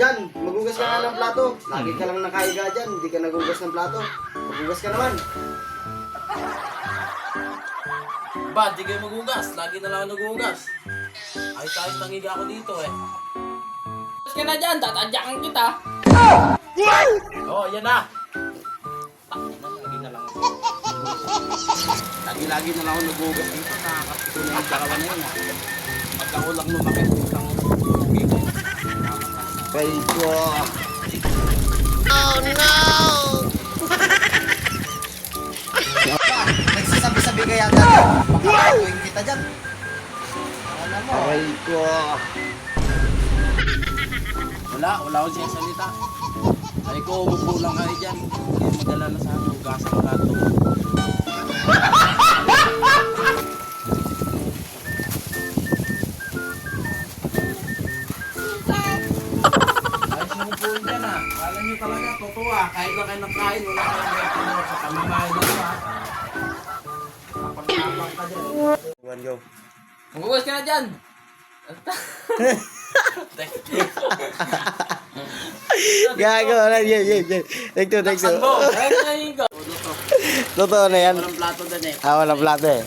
Jan, magugas ka nga ng plato. Lagi ka lang nakahiga dyan, hindi ka nagugas ng plato. Magugas ka naman. Ba, di kayo magugas. Lagi na lang ako nagugas. Ayos-ayos nangiga ako dito eh. Tapos ka na dyan, tatadyakan kita. Oo, yan na. Lagi na lang ako nagugas dito. Nakakapito na yung dalawa na yun. Pagka ko lang lumaki, putang ubi ko. Kay ko. Oh no! Nagsasabi-sabi kaya dyan. Makakatuin kita dyan. Alam mo. Kay ko. Wala akong sinasalita. Ay ko, umupo lang kayo dyan. Kaya mag-alala sa akin, hugasan ko lahat to. Ayos na umupo dyan ah. Alam nyo talaga, totoo ah. Kahit lang kayo ng kain, wala kayong retinol sa kamamahay na ito ah. Kapag-kapag ka dyan. One go. Magugas ka na dyan. Gago na, yan. Take two. Taksan mo. Ayun na yung go. Totoo na yan. Walang plato doon eh. Walang plato eh.